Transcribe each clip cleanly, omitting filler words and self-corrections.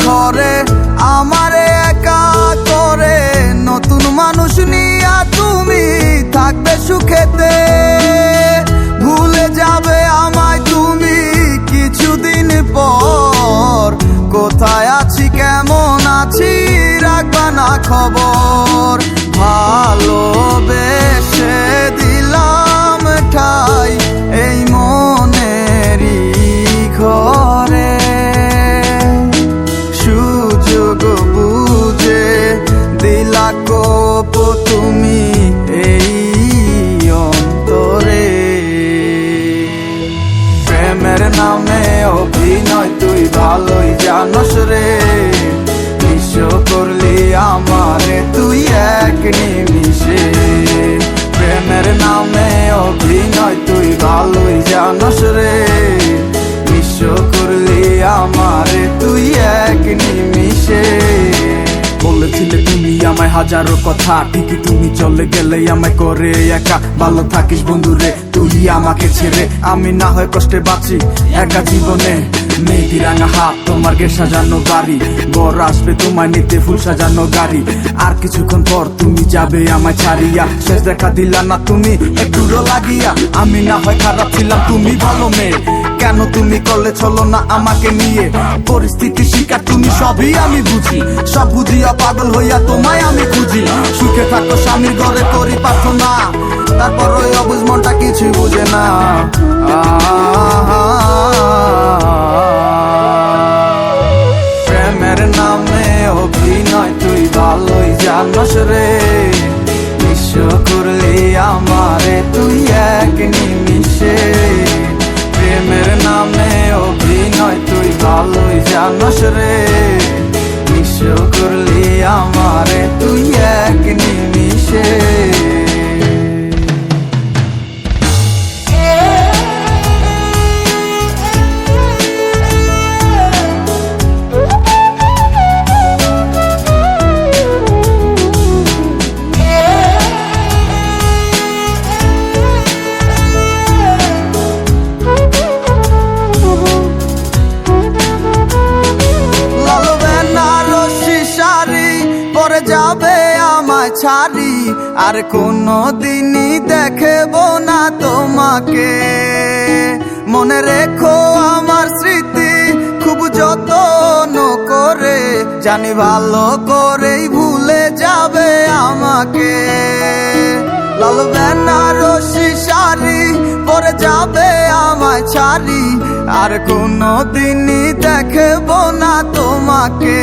ঘরে আমারে একা করে, নতুন মানুষ নিয়া তুমি থাকবে সুখেতে। ভুলে যাবে আমায় তুমি কিছুদিন পর, কোথায় আছি কেমন আছি রাখবা না খবর। ভালোবেসে দিলাম ঠাই এই মনেরই ঘরে, সুযোগ বুঝে দিলা কোপ তুমি এই অন্তরে। প্রেমের নামে অভিনয় তুই ভালোই জানস রে, নিঃস্ব করলি আমারে তুই এক নিমিষে। প্রেমের নামে অভিনয় তুই ভালোই জানস রে, নিঃস্ব করলি আমারে তুই এক নিমিষে। বলেছিলে তুমি আমায় হাজারো কথা, ঠিকই তুমি চলে গেলে আমায় করে একা। ভালো থাকিস বন্ধুরে তুই আমাকে ছেড়ে, আমি না হয় কষ্টে বাঁচি একা জীবনে। মেয়েটি রাঙা হাত তোমার গে সাজানো বাড়ি, বর আসবে তোমায় নিতে ফুল সাজানো গাড়ি। আর কিছুক্ষণ পর তুমি যাবে আমায় ছাড়িয়া, শেষ দেখা দিলা না তুমি একটুরো লাগিয়া। আমি না হয় খারাপ ছিলাম তুমি ভালো মেয়ে, কেন তুমি করলে চলো না আমাকে নিয়ে। পরিস্থিতি শিকার তুমি সবই আমি বুঝি, সব বুঝিয়া পাগল হইয়া তোমায় আমি খুঁজি। সুখে থাকো স্বামীর ঘরে করি প্রার্থনা, তারপর ওই অবুঝ মনটা কিছুই বুঝে না। প্রেমের নামে অভিনয় তুই ভালোই জানস রে, নিঃস্ব করলি আমারে তুই এক নিমিষে। প্রেমের নামে অভিনয় তুই ভালোই জানস রে, নিঃস্ব করলি আমারে তুই এক নিমিষে। পরে যাবে আমায় ছাড়ি, আর কোনো দিনই দেখব না তোমাকে। মনে রেখো আমার স্মৃতি খুব যত্ন করে, জানি ভালো করেই ভুলে যাবে আমাকে। লাল বেনারসি শাড়ি পরে যাবে আমায় ছাড়ি, আর কোনো দিনই দেখব না তোমাকে।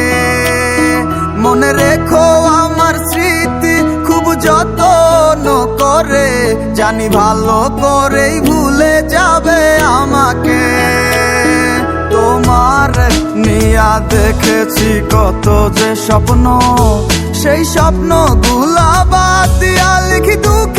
মনে রেখো আমার স্মৃতি খুব যত্ন করে, জানি ভালো করেই ভুলে যাবে আমাকে। তোমার নিয়া দেখেছি কত যে স্বপ্ন, সেই স্বপ্ন গুলা বাদ দিয়া লিখি দুঃখ